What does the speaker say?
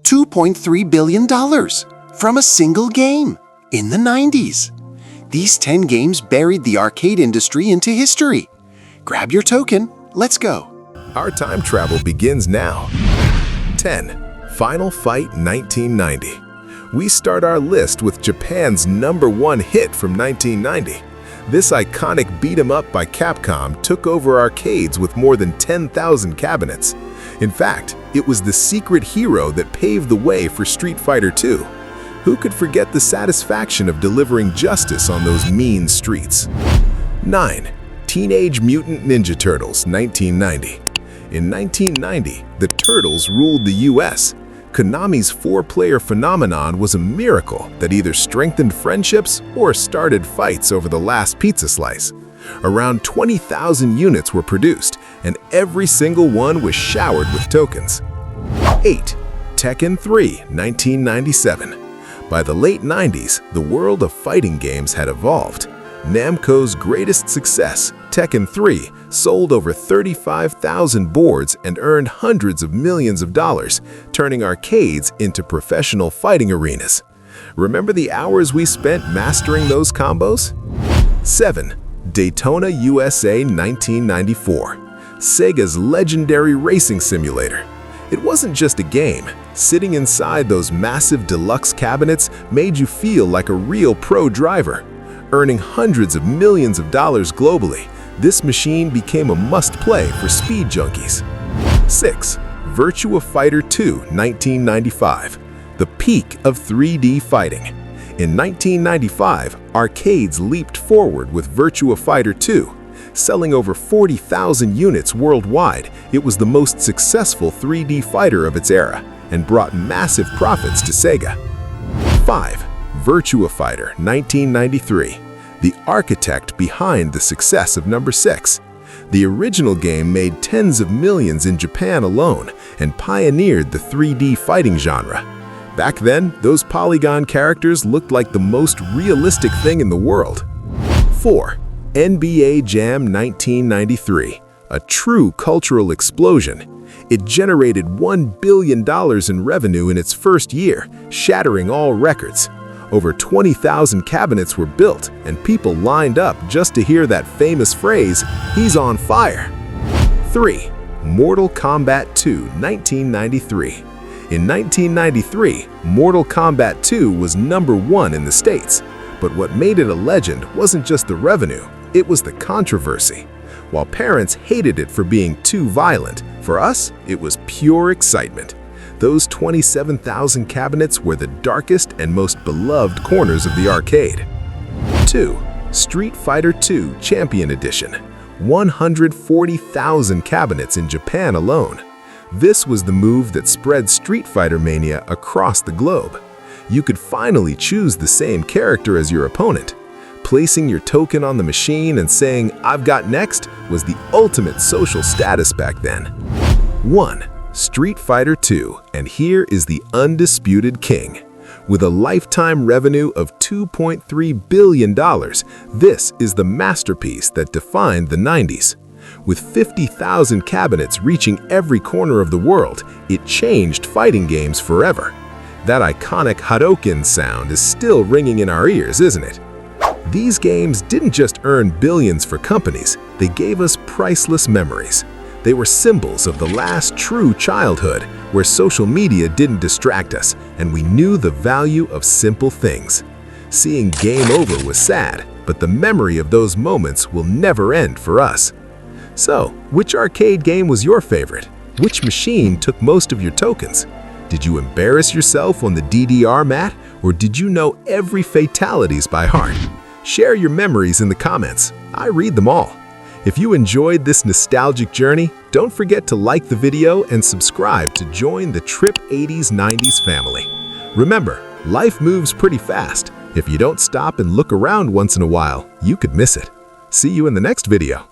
$2.3 billion from a single game in the 90s. These 10 games buried the arcade industry into history. Grab your token, let's go. Our time travel begins now. 10. Final Fight 1990. We start our list with Japan's #1 hit from 1990. This iconic beat-em-up by Capcom took over arcades with more than 10,000 cabinets. In fact, it was the secret hero that paved the way for Street Fighter II. Who could forget the satisfaction of delivering justice on those mean streets? 9. Teenage Mutant Ninja Turtles 1990. In 1990, the Turtles ruled the US. Konami's 4-player phenomenon was a miracle that either strengthened friendships or started fights over the last pizza slice. Around 20,000 units were produced, and every single one was showered with tokens. 8. Tekken 3 1997. By the late 90s, the world of fighting games had evolved. Namco's greatest success, Tekken 3, sold over 35,000 boards and earned hundreds of millions of dollars, turning arcades into professional fighting arenas. Remember the hours we spent mastering those combos? 7. Daytona, USA 1994. Sega's legendary racing simulator. It wasn't just a game. Sitting inside those massive deluxe cabinets made you feel like a real pro driver. Earning hundreds of millions of dollars globally, this machine became a must-play for speed junkies. 6. Virtua Fighter 2 1995. The peak of 3D fighting. In 1995, arcades leaped forward with Virtua Fighter 2. Selling over 40,000 units worldwide, it was the most successful 3D fighter of its era and brought massive profits to Sega. 5. Virtua Fighter 1993. The architect behind the success of number 6. The original game made tens of millions in Japan alone and pioneered the 3D fighting genre. Back then, those Polygon characters looked like the most realistic thing in the world. 4. NBA Jam 1993. A true cultural explosion. It generated $1 billion in revenue in its first year, shattering all records. Over 20,000 cabinets were built, and people lined up just to hear that famous phrase, "He's on fire." 3. Mortal Kombat 2 1993. In 1993, Mortal Kombat 2 was #1 in the States. But what made it a legend wasn't just the revenue, it was the controversy. While parents hated it for being too violent, for us, it was pure excitement. Those 27,000 cabinets were the darkest and most beloved corners of the arcade. 2. Street Fighter II Champion Edition. 140,000 cabinets in Japan alone. This was the move that spread Street Fighter mania across the globe. You could finally choose the same character as your opponent. Placing your token on the machine and saying, "I've got next," was the ultimate social status back then. 1. Street Fighter II, and here is the undisputed king. With a lifetime revenue of $2.3 billion, this is the masterpiece that defined the 90s. With 50,000 cabinets reaching every corner of the world, it changed fighting games forever. That iconic Hadouken sound is still ringing in our ears, isn't it? These games didn't just earn billions for companies, they gave us priceless memories. They were symbols of the last true childhood, where social media didn't distract us, and we knew the value of simple things. Seeing game over was sad, but the memory of those moments will never end for us. So, which arcade game was your favorite? Which machine took most of your tokens? Did you embarrass yourself on the DDR mat, or did you know every fatalities by heart? Share your memories in the comments. I read them all. If you enjoyed this nostalgic journey, don't forget to like the video and subscribe to join the Trip 80s-90s family. Remember, life moves pretty fast. If you don't stop and look around once in a while, you could miss it. See you in the next video.